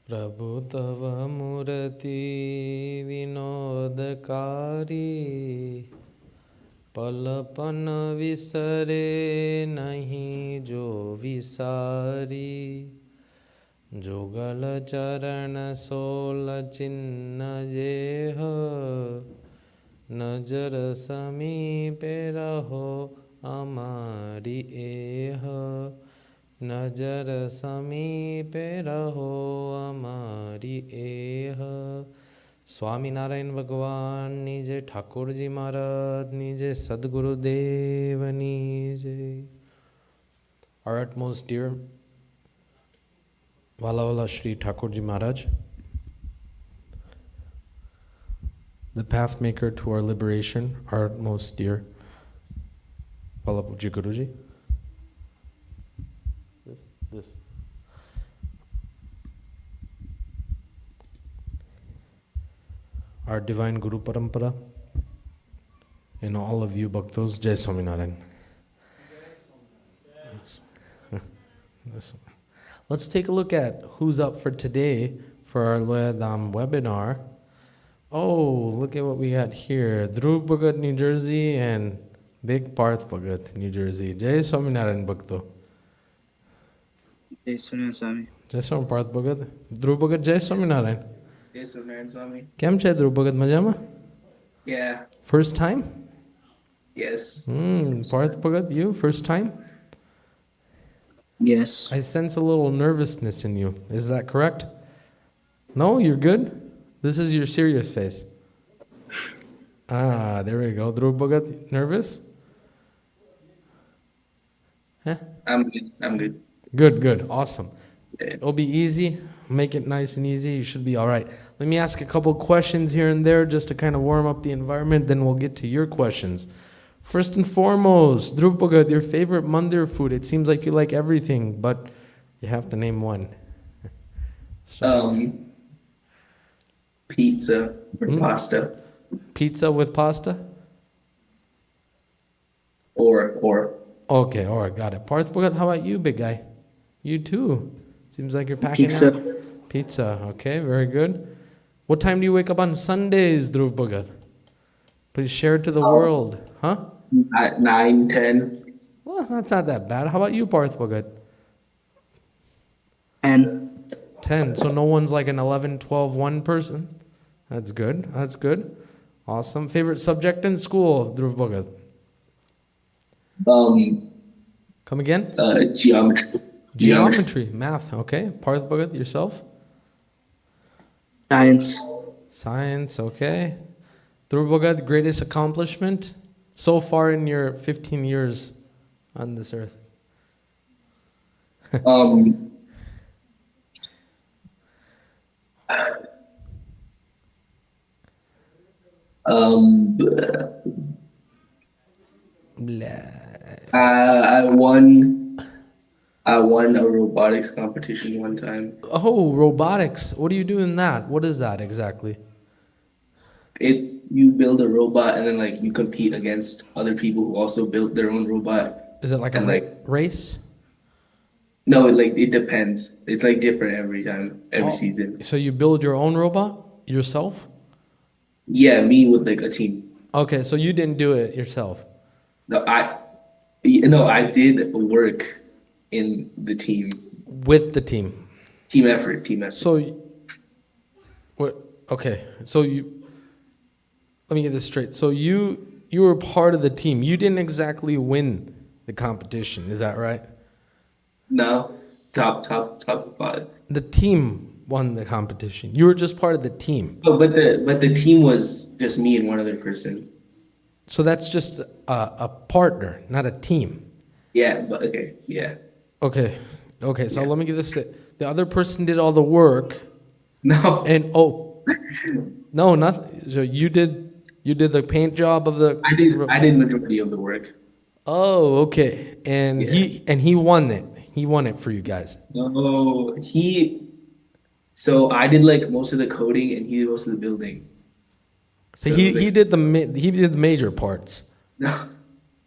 प्रभु तव मूर्ति विनोदकारी पलपन विसरे नहीं जो विसारी जुगल चरण सोल चिन्ह जेह नजर समीपे रहो हमारी एह नजर समीपे रहो हमारी एह स्वामीनारायण भगवान निजे ठाकुर जी महाराज निजे सदगुरुदेव निजे. Our utmost dear Wala Wala Shri Thakur Ji Maharaj, the path maker to our liberation, our utmost dear Wala Puji Guruji. This. Our divine Guru Parampara, and all of you Bhaktos, Jai Swaminarayan. Let's take a look at who's up for today for our Loyadham webinar. Oh, look at what we got here. Dhruv Bhagat, New Jersey, and Big Parth Bhagat, New Jersey. Jai Swaminarayan Bhakto. Jai Swaminarayan Swami. Jai Swaminarayan Parth Bhagat. Dhruv Bhagat, Jai Swaminarayan. Jai Swaminarayan Swami. Kem chhe Dhruv Bhagat, majama? Yeah. First time? Yes. Parth Bhagat, you? First time? Yes. I sense a little nervousness in you. Is that correct? No, you're good? This is your serious face. Ah, there we go. Dhruv Bhagat, nervous? Huh? I'm good. I'm good. Good. Awesome. Yeah. It'll be easy. Make it nice and easy. You should be all right. Let me ask a couple questions here and there just to kind of warm up the environment. Then we'll get to your questions. First and foremost, Dhruv Bhagat, your favorite Mandir food. It seems like you like everything, but you have to name one. Pizza or pasta. Pizza with pasta? Or. Okay, all right, got it. Parth Bhagat, how about you, big guy? You too. Seems like you're packing Pizza. out. Pizza, okay, very good. What time do you wake up on Sundays, Dhruv Bhagat? Please share it to the world. Huh? At 9, 10. Well, that's not that bad. How about you, Parth Bhagat? And 10. So no one's like an 11, 12, 1 person? That's good. That's good. Awesome. Favorite subject in school, Dhruv Bhagat? Come again? Geometry. Geometry. Math. Okay. Parth Bhagat, yourself? Science. Science. Okay. Dhruv Bhagat, greatest accomplishment so far in your 15 years on this earth? I won a robotics competition one time. Oh, robotics. What do you do in that? What is that exactly? It's you build a robot and then like you compete against other people who also built their own robot. Is it like a race? No, it depends. It's like different every time, every season. So you build your own robot yourself? Yeah, me with like a team. Okay, so you didn't do it yourself. No, I did work in the team. With the team. Team effort. So what? Okay, so let me get this straight. So you were part of the team. You didn't exactly win the competition. Is that right? No, top 5. The team won the competition. You were just part of the team. Oh, but the team was just me and one other person. So that's just a partner, not a team. Yeah, but okay, yeah. Okay. So let me get this straight. The other person did all the work. No. And no, nothing. So you did the paint job of the. I did majority of the work. Oh, okay. And yeah. he won it. He won it for you guys. No, so I did like most of the coding and he did most of the building. So he did the major parts. No,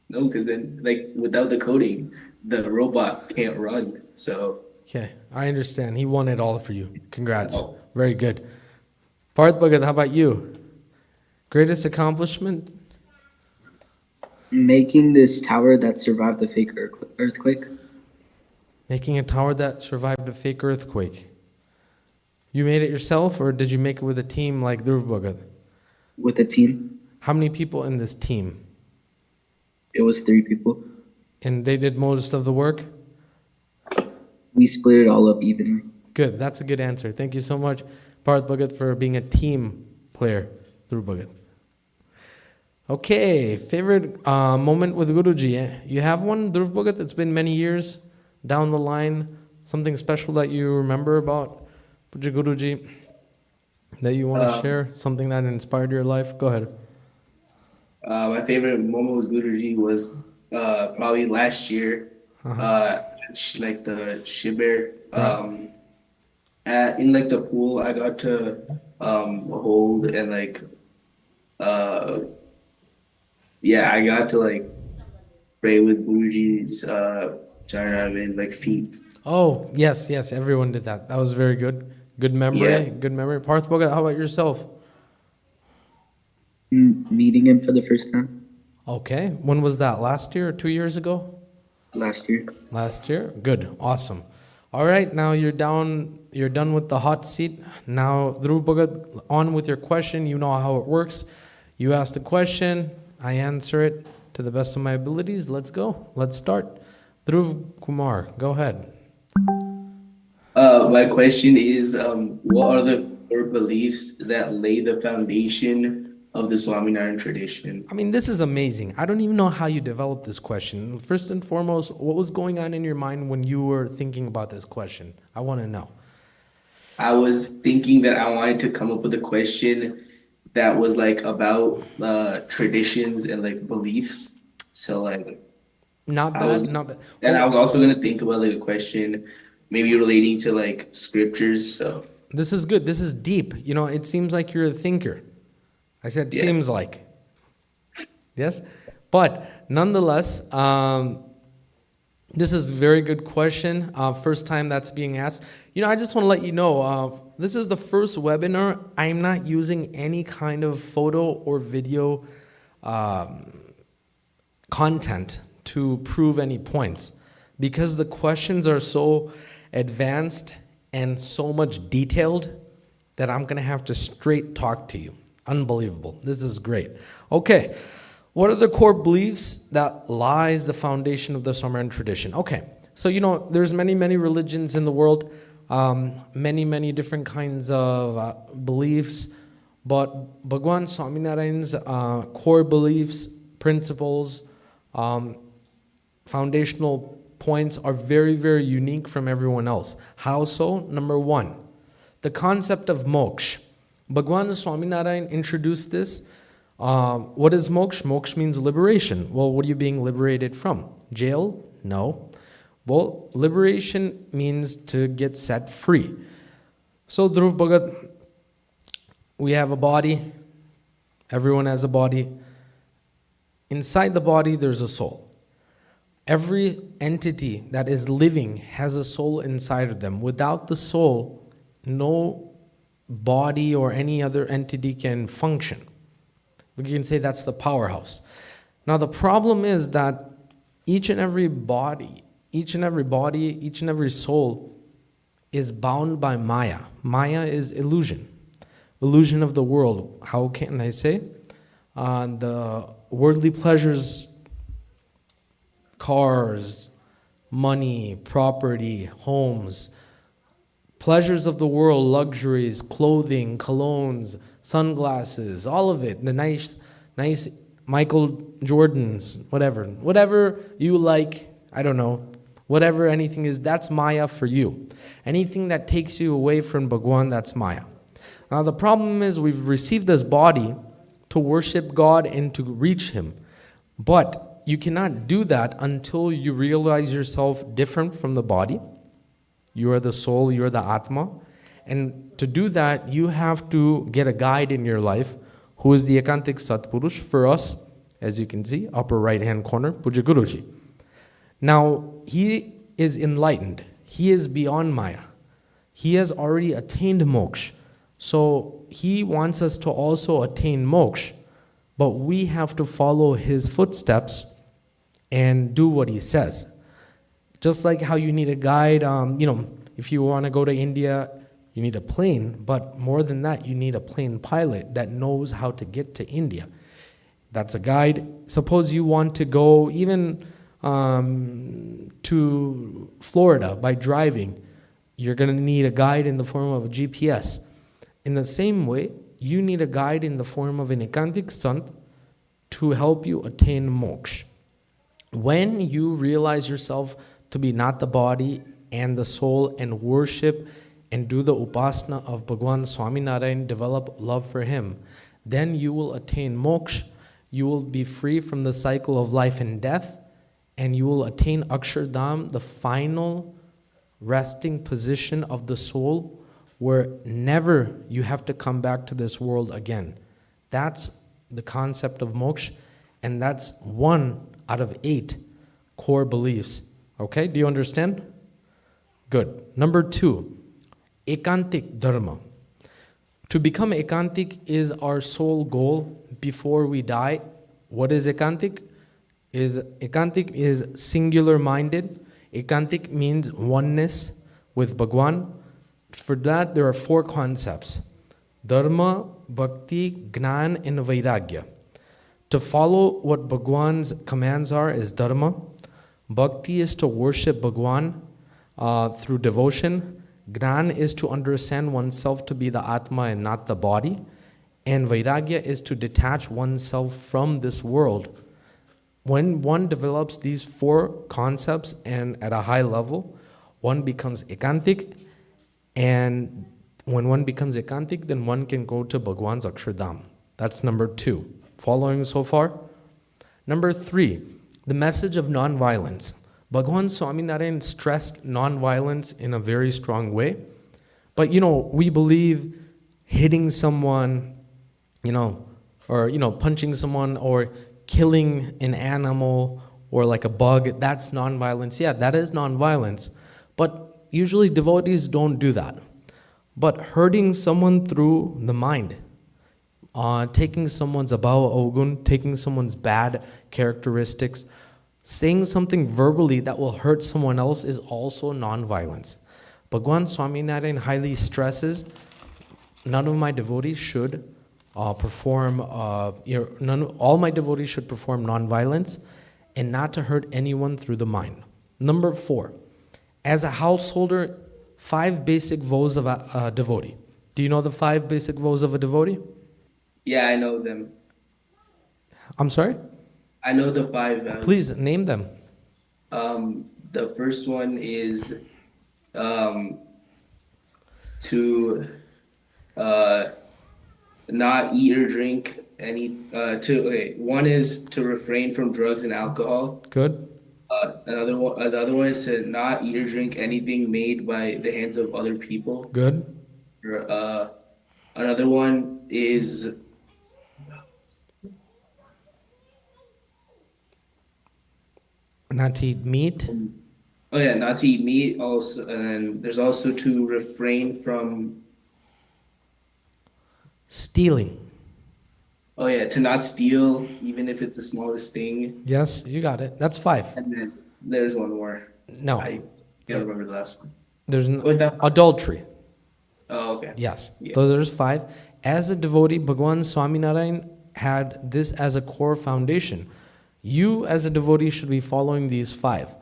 because then like without the coding, the robot can't run. So Okay, I understand. He won it all for you. Congrats. Oh. Very good. Parth Bhagat, how about you? Greatest accomplishment? Making this tower that survived the fake earthquake Making a tower that survived a fake earthquake. You made it yourself, or did you make it with a team like Dhruv Bhagat? with a team. How many people in this team? It was 3 people. And they did most of the work? We split it all up evenly. Good, that's a good answer. Thank you so much, Parth Bhagat, for being a team player, Dhruv Bhagat. Okay, favorite moment with Guruji. You have one, Dhruv Bhagat? It's been many years down the line. Something special that you remember about Puja Guruji that you want to share? Something that inspired your life? Go ahead. My favorite moment with Guruji was probably last year. Like the shibir. In like the pool, I got to hold and like I got to like pray with Guruji's like feet. Oh, yes, everyone did that. That was very good. Good memory, Yeah. good memory. Parth Bhagat, how about yourself? Meeting him for the first time Okay, when was that? Last year or 2 years ago? last year. Last year? Good, awesome. All right, now you're done with the hot seat. Now, Dhruv Bhagat, on with your question. You know how it works. You ask the question, I answer it to the best of my abilities. Let's go. Let's start. Dhruv Kumar, go ahead. My question is, what are the core beliefs that lay the foundation of the Swaminarayan tradition? I mean, this is amazing. I don't even know how you developed this question. First and foremost, what was going on in your mind when you were thinking about this question? I want to know. I was thinking that I wanted to come up with a question that was like about traditions and like beliefs. So like, Not I was- bad, not bad. and I was also gonna think about like a question maybe relating to like scriptures. So This is good. This is deep. You know, it seems like you're a thinker. I said Yeah. seems like. Yes? But nonetheless, this is a very good question. First time that's being asked. You know, I just want to let you know, this is the first webinar. I'm not using any kind of photo or video content to prove any points, because the questions are so advanced and so much detailed that I'm going to have to straight talk to you. Unbelievable. This is great. Okay. What are the core beliefs that lies the foundation of the Swaminarayan tradition? Okay. So, you know, there's many religions in the world, many different kinds of beliefs, but Bhagwan Swaminarayan's core beliefs, principles, foundational points are very unique from everyone else. How so? Number one, the concept of moksha. Bhagwan Swaminarayan introduced this. What is moksha? Moksha means liberation. Well, what are you being liberated from? Jail? No. Well, liberation means to get set free. So, Dhruv Bhagat, we have a body. Everyone has a body. Inside the body, there's a soul. Every entity that is living has a soul inside of them. Without the soul, no body or any other entity can function. You can say that's the powerhouse. Now the problem is that each and every body, each and every soul is bound by Maya. Maya is illusion of the world. How can I say? The worldly pleasures, cars, money, property, homes, pleasures of the world, luxuries, clothing, colognes, sunglasses, all of it, the nice Michael Jordans, whatever you like, I don't know, whatever anything is, that's Maya for you. Anything that takes you away from Bhagwan, that's Maya. Now the problem is we've received this body to worship God and to reach Him, but you cannot do that until you realize yourself different from the body. You are the soul, you are the Atma. And to do that, you have to get a guide in your life who is the Ekantik Satpurush. For us, as you can see, upper right hand corner, Puja Guruji. Now, he is enlightened. he is beyond Maya. He has already attained moksha. So he wants us to also attain moksha, but we have to follow his footsteps and do what he says. Just like how you need a guide, if you want to go to India, you need a plane, but more than that, you need a plane pilot that knows how to get to India. That's a guide. Suppose you want to go even to Florida by driving. You're going to need a guide in the form of a GPS. In the same way, you need a guide in the form of an ekantik sant to help you attain moksha. When you realize yourself to be not the body and the soul and worship and do the upasana of Bhagwan Swaminarayan, develop love for him, then you will attain moksha. You will be free from the cycle of life and death, and you will attain Akshardham, the final resting position of the soul, where never you have to come back to this world again. That's the concept of moksha, and that's 1 out of 8 core beliefs. Okay, do you understand? Good. Number 2, ekantik dharma. To become ekantik is our sole goal before we die. What is ekantik? Ekantik is singular minded. Ekantik means oneness with Bhagwan. For that, there are 4 concepts: dharma, bhakti, gnan, and vairagya. To follow what Bhagwan's commands are is dharma. Bhakti is to worship Bhagwan through devotion. Gnan is to understand oneself to be the Atma and not the body. And vairagya is to detach oneself from this world. When one develops these 4 concepts and at a high level, one becomes ekantik. And when one becomes ekantik, then one can go to Bhagwan's Akshardham. That's number 2. Following so far? Number 3, the message of non-violence. Bhagwan Swaminarayan stressed non-violence in a very strong way. But we believe hitting someone, or punching someone or killing an animal or like a bug, that's non-violence. Yeah, that is non-violence. But usually devotees don't do that. But hurting someone through the mind, taking someone's abhava ogun, taking someone's bad characteristics, saying something verbally that will hurt someone else is also non-violence. Bhagwan Swaminarayan highly stresses none of my devotees should all my devotees should perform non-violence and not to hurt anyone through the mind. Number 4, as a householder, 5 basic vows of a devotee. Do you know the 5 basic vows of a devotee? Yeah, I know them. I'm sorry? I know the 5 vows. Please name them. The first one is to not eat or drink any. One is to refrain from drugs and alcohol. Good. The other one is to not eat or drink anything made by the hands of other people. Good. Another one is Not to eat meat. not to eat meat. Also, and there's also to refrain from Stealing. to not steal, even if it's the smallest thing. Yes, you got it. That's 5. And then there's one more. No, I can't remember the last one. there's Was that? adultery. Oh, okay. Yes. Yeah. So there's 5. As a devotee, Bhagwan Swaminarayan had this as a core foundation. You as a devotee should be following these 5.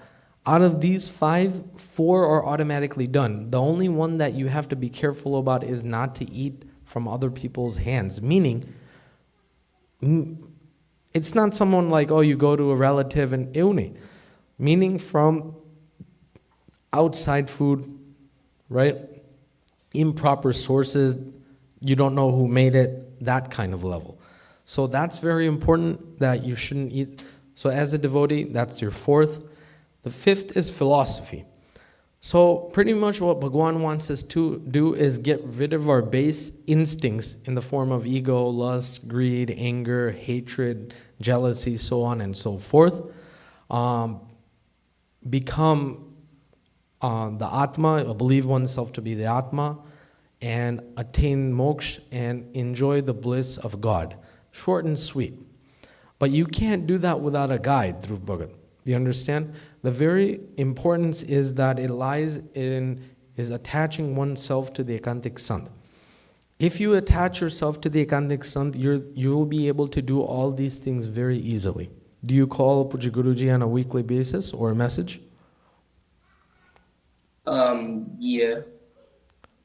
Out of these 5, 4 are automatically done. The only one that you have to be careful about is not to eat from other people's hands. Meaning, it's not someone like, you go to a relative and euni. Meaning from outside food, right? Improper sources, you don't know who made it, that kind of level. So that's very important that you shouldn't eat. So as a devotee, that's your 4th. The 5th is philosophy. So pretty much what Bhagwan wants us to do is get rid of our base instincts in the form of ego, lust, greed, anger, hatred, jealousy, so on and so forth. Become the Atma, believe oneself to be the Atma, and attain moksha and enjoy the bliss of God. Short and sweet. But you can't do that without a guide, Dhruv Bhagat. You understand? The very importance is that it lies in is attaching oneself to the Ekantik Sant. If you attach yourself to the Ekantik Sant, you will be able to do all these things very easily. Do you call Puja Guruji on a weekly basis or a message? Yeah.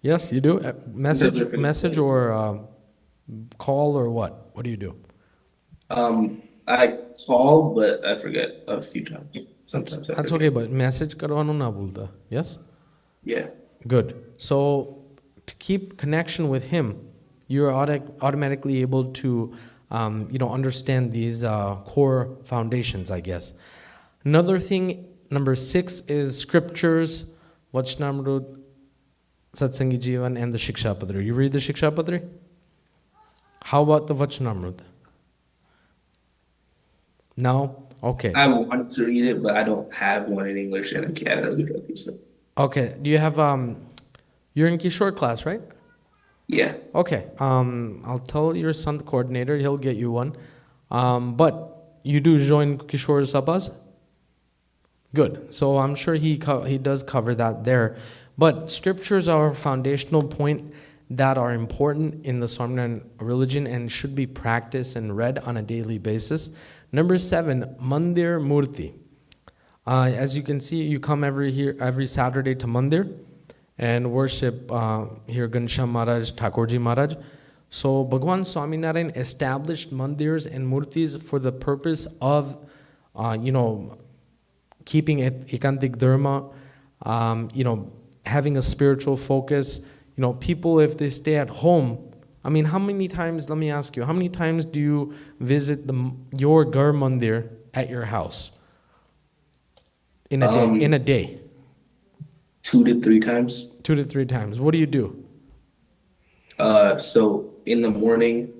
Yes, you do? Message or call or what? What do you do? I call, but I forget a few times. Sometimes That's okay, but message karwano na bhulta. Yes? Yeah. Good. So to keep connection with him, you're automatically able to understand these core foundations, I guess. Another thing, number 6, is scriptures, Vachanamrut, Satsangi Jivan, and the Shikshapadri. You read the Shikshapadri? How about the Vachanamrut? No? Okay. I wanted to read it, but I don't have one in English and I can't read it. So. Okay. Do you have, you're in Kishore class, right? Yeah. Okay. I'll tell your son, the coordinator, he'll get you one. But you do join Kishore Sabhas? Good. So I'm sure he does cover that there. But scriptures are a foundational point that are important in the Swaminarayan religion and should be practiced and read on a daily basis. Number 7, Mandir Murti. As you can see, you come every Saturday to Mandir and worship here Ghanshyamprakashdasji Maharaj, Thakurji Maharaj. So Bhagwan Swaminarayan established mandirs and murtis for the purpose of, keeping ekantik dharma, having a spiritual focus. People, if they stay at home, how many times, let me ask you, how many times do you visit your Gar Mandir at your house? In a day? 2 to 3 times. 2 to 3 times. What do you do? So in the morning,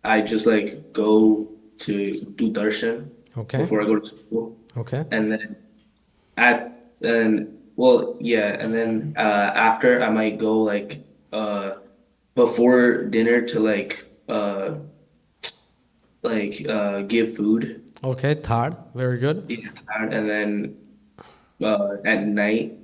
I just go to do darshan before I go to school. Okay. And then after I might go before dinner to give food. Okay, third, very good. Yeah, and then at night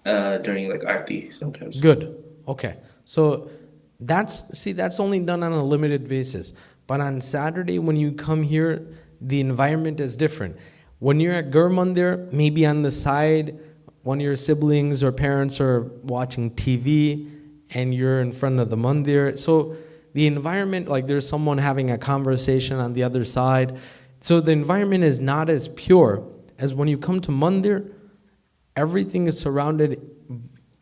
during Aarti sometimes. Good. Okay. So that's only done on a limited basis. But on Saturday when you come here, the environment is different. When you're at Gur Mandir, maybe on the side, one of your siblings or parents are watching TV and you're in front of the mandir. So the environment, there's someone having a conversation on the other side. So the environment is not as pure as when you come to mandir. Everything is surrounded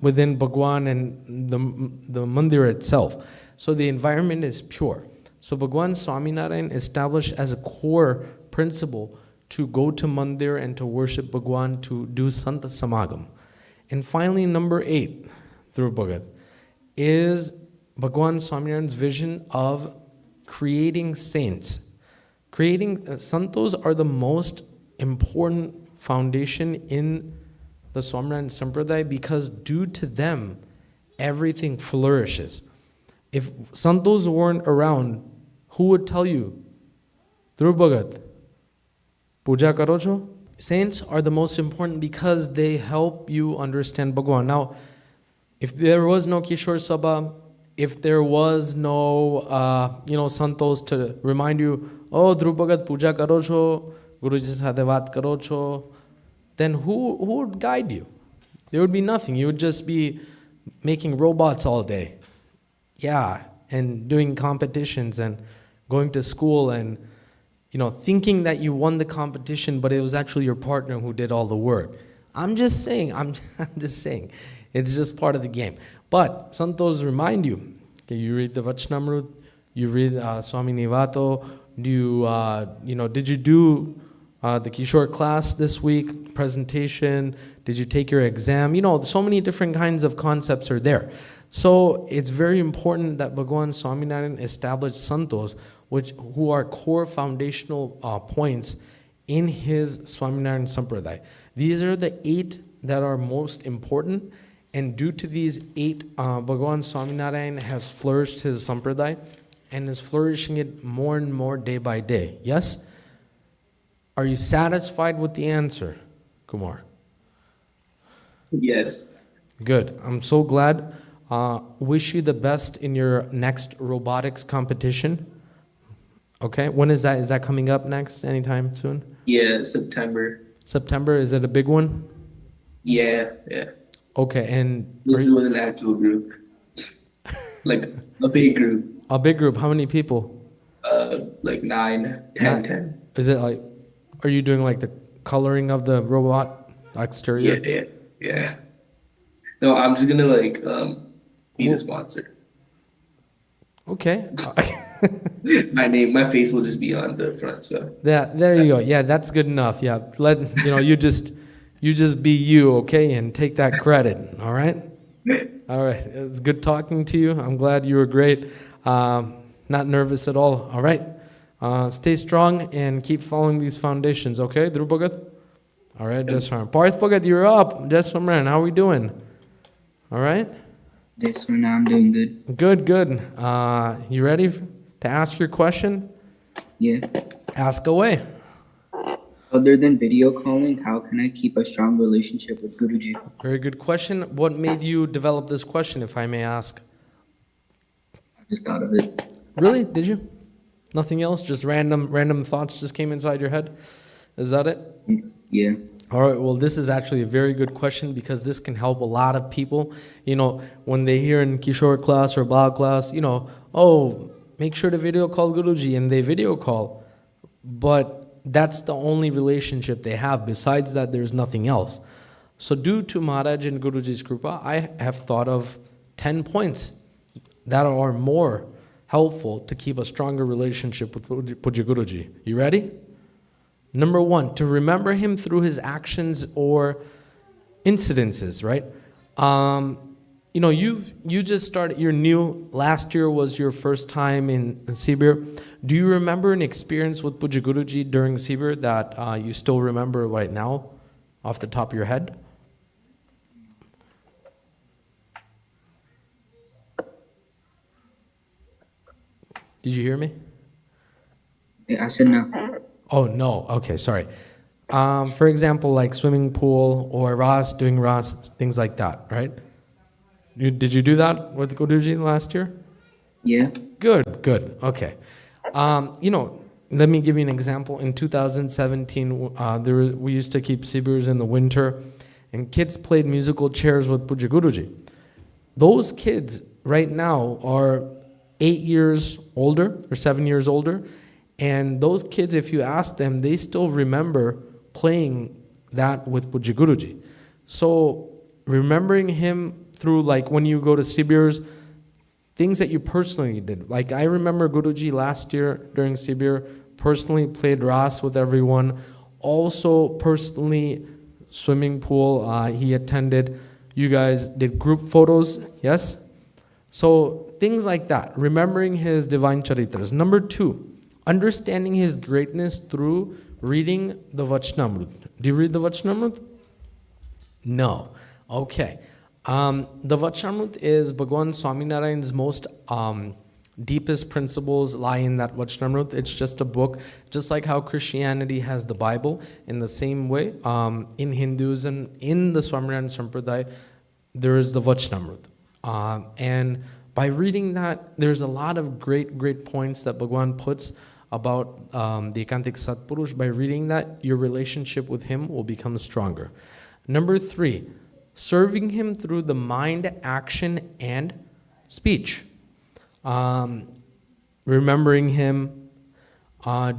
within Bhagwan and the mandir itself. So the environment is pure. So Bhagwan Swaminarayan established as a core principle to go to mandir and to worship Bhagwan, to do Santa Samagam. And finally, number 8, Dhruv Bhagat, is Bhagwan Swaminarayan's vision of creating saints. Creating santos are the most important foundation in the Swaminarayan Sampradaya because due to them, everything flourishes. If santos weren't around, who would tell you, Dhruv Bhagat, puja karo cho? Saints are the most important because they help you understand Bhagwan. Now, if there was no Kishore Sabha, if there was no, santos to remind you, oh, Dhruv Bhagat puja karo cho, Guruji sathe baat karo cho, then who would guide you? There would be nothing. You would just be making robots all day. Yeah, and doing competitions and going to school and, thinking that you won the competition, but it was actually your partner who did all the work. I'm just saying. It's just part of the game. But santos remind you. Okay, you read the Vachanamrut, you read Swami Nivato. Did you do the Kishore class this week, presentation? Did you take your exam? So many different kinds of concepts are there. So it's very important that Bhagwan Swaminarayan established santos, who are core foundational points in his Swaminarayan Sampradaya. These are the 8 that are most important. And due to these 8, Bhagwan Swaminarayan has flourished his sampradaya and is flourishing it more and more day by day. Yes? Are you satisfied with the answer, Kumar? Yes. Good. I'm so glad. Wish you the best in your next robotics competition. Okay. When is that? Is that coming up next? Anytime soon? Yeah, September. September. Is it a big one? Yeah. Okay. And This is with an actual group. Like a big group. a big group. How many people? Like 9, 10, 10. Is it like, are you doing like the coloring of the robot exterior? Yeah. No, I'm just gonna like be the sponsor. Okay. My face will just be on the front, so. There you go. Yeah, that's good enough. Yeah, you just be you, okay, and take that credit. All right. All right. It's good talking to you. I'm glad you were great. Not nervous at all. All right. Stay strong and keep following these foundations. Okay, Dhruv Bhagat. All right, Jaswaran. Parth Bhagat, you're up. Jaswaran, how are we doing? All right. Yes, sir. Now I'm doing good. Good. You ready to ask your question? Yeah. Ask away. Other than video calling, how can I keep a strong relationship with Guruji? Very good question. What made you develop this question, if I may ask? I just thought of it. Really? Did you? Nothing else? Just random thoughts just came inside your head? Is that it? Yeah. All right. Well, this is actually a very good question because this can help a lot of people. When they hear in Kishore class or Bal class, oh, make sure to video call Guruji, and they video call. But that's the only relationship they have. Besides that, there's nothing else. So due to Maharaj and Guruji's Kripa, I have thought of 10 points that are more helpful to keep a stronger relationship with Pujya Guruji. You ready? Number 1, to remember him through his actions or incidences, right? You just started, you're new. Last year was your first time in Sibir. Do you remember an experience with Pujya Guruji during Sibir that you still remember right now off the top of your head? Did you hear me? I said no. Oh, no. Okay, sorry. For example, like swimming pool or doing Ras, things like that, right? Did you do that with Guruji last year? Yeah. Good. Okay. Let me give you an example. In 2017, we used to keep Sibirs in the winter, and kids played musical chairs with Pujya Guruji. Those kids right now are 8 years older or 7 years older, and those kids, if you ask them, they still remember playing that with Pujya Guruji. So remembering him through, like, when you go to Sibirs, things that you personally did. Like, I remember Guruji last year during Sibir personally played Ras with everyone. Also personally, swimming pool, he attended. You guys did group photos, yes? So things like that, remembering his divine charitras. Number 2, understanding his greatness through reading the Vachanamrut. Do you read the Vachanamrut? No. Okay. The Vachanamrut is Bhagwan Swaminarayan's most deepest principles lie in that Vachanamrut. It's just a book, just like how Christianity has the Bible. In the same way, in Hinduism, in the Swaminarayan Sampradaya, there is the Vachanamrut. And by reading that, there's a lot of great points that Bhagwan puts about the Ekantik Satpurush. By reading that, your relationship with him will become stronger. Number 3, serving him through the mind, action, and speech. Remembering him,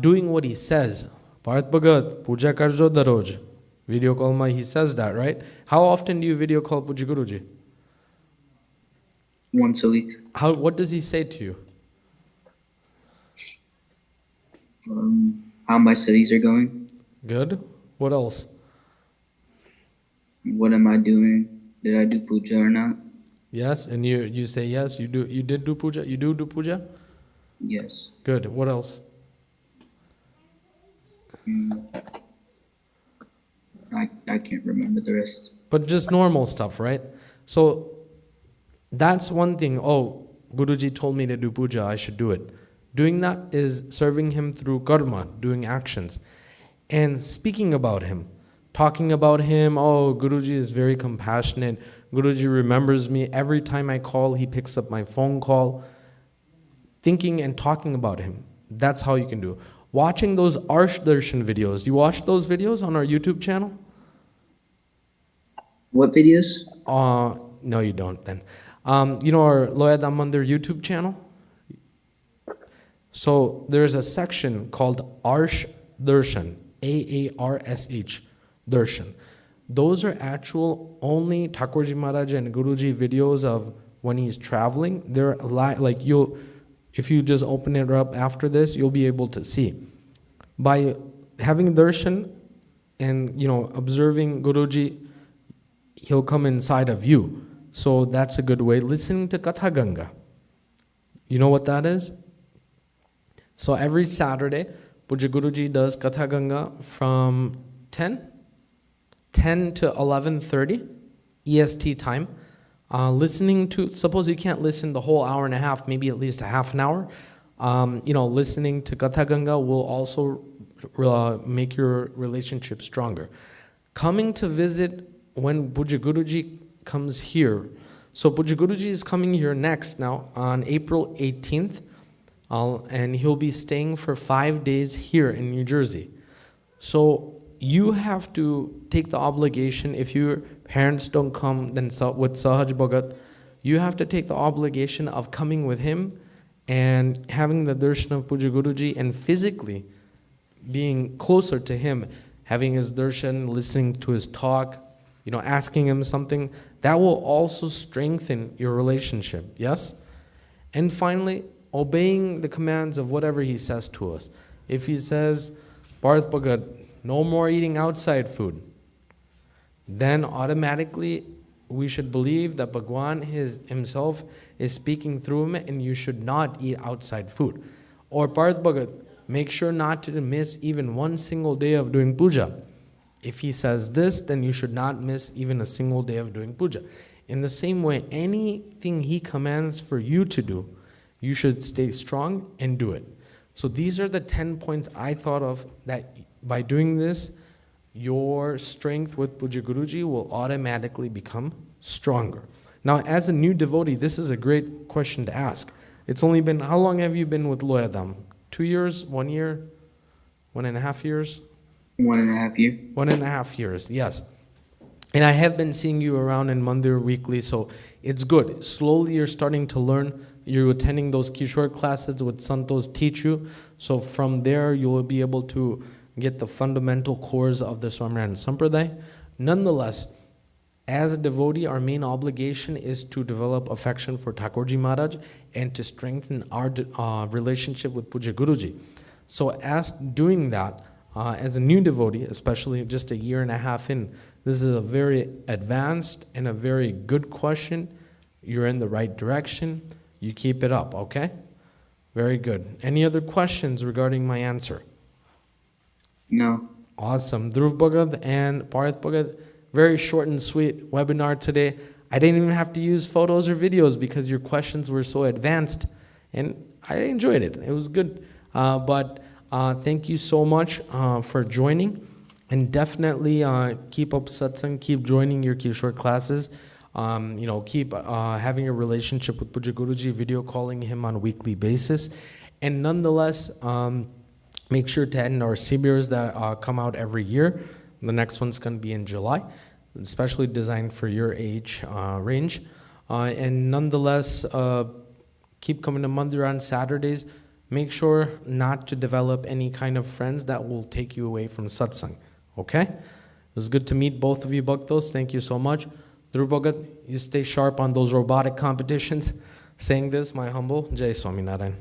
doing what he says. Parth Bhagat, Puja Karjo Daroj. Video call he says that, right? How often do you video call Pujya Guruji? Once a week. What does he say to you? How my studies are going. Good. What else? What am I doing? Did I do puja or not? Yes, and you say yes, you do. You did do puja? You do puja? Yes. Good. What else? I can't remember the rest. but just normal stuff, right? So that's one thing. Oh, Guruji told me to do puja, I should do it. Doing that is serving him through karma, doing actions. And speaking about him, talking about him, oh, Guruji is very compassionate. Guruji remembers me. Every time I call, he picks up my phone call. Thinking and talking about him. That's how you can do it. Watching those Arsh Darshan videos. Do you watch those videos on our YouTube channel? What videos? No, you don't then. You know our Loyadhammandir YouTube channel? So there's a section called Arsh Darshan, Aarsh Darshan. Those are actual only Thakurji Maharaj and Guruji videos of when he's traveling. They're like if you just open it up after this, you'll be able to see. By having darshan and observing Guruji, he'll come inside of you. So that's a good way. Listening to Katha Ganga. You know what that is? So every Saturday, Puja Guruji does Katha Ganga from 10 to 11:30 EST time. Listening to, suppose you can't listen the whole hour and a half, maybe at least a half an hour. Listening to Katha Ganga will also make your relationship stronger. Coming to visit when Puja Guruji comes here. So Puja Guruji is coming here next now on April 18th. And he'll be staying for 5 days here in New Jersey. So you have to take the obligation, if your parents don't come then with Sahaj Bhagat, you have to take the obligation of coming with him and having the darshan of Puja Guruji and physically being closer to him, having his darshan, listening to his talk, asking him something. That will also strengthen your relationship, yes? And finally, obeying the commands of whatever he says to us. If he says, Bharat Bhagat, no more eating outside food, then automatically we should believe that Bhagwan himself is speaking through him and you should not eat outside food. Or Bharat Bhagat, make sure not to miss even one single day of doing puja. If he says this, then you should not miss even a single day of doing puja. In the same way, anything he commands for you to do, you should stay strong and do it. So these are the 10 points I thought of that by doing this, your strength with Puja Guruji will automatically become stronger. Now, as a new devotee, this is a great question to ask. It's only been, how long have you been with Loyadham? 2 years? 1 year? 1.5 years? 1.5 years. 1.5 years, yes. And I have been seeing you around in Mandir weekly, so it's good. Slowly you're starting to learn. You're attending those Kishore classes with Santos teach you. So from there, you will be able to get the fundamental cores of the Swaminarayan Sampradaya. Nonetheless, as a devotee, our main obligation is to develop affection for Thakurji Maharaj and to strengthen our relationship with Puja Guruji. So as doing that, as a new devotee, especially just 1.5 years in, this is a very advanced and a very good question. You're in the right direction. You keep it up, okay? Very good. Any other questions regarding my answer? No. Awesome. Dhruv Bhagat and Bharat Bhagat, very short and sweet webinar today. I didn't even have to use photos or videos because your questions were so advanced and I enjoyed it. It was good. But thank you so much for joining, and definitely keep up satsang, keep joining your Kishore classes. Keep having a relationship with Puja Guruji, video calling him on a weekly basis. And nonetheless, make sure to attend our seminars that come out every year. The next one's going to be in July, especially designed for your age range. And nonetheless, keep coming to Mandir on Saturdays. Make sure not to develop any kind of friends that will take you away from satsang. Okay? It was good to meet both of you, Bhaktos. Thank you so much. Dhruv Bhagat, you stay sharp on those robotic competitions. Saying this, my humble Jai Swaminarayan.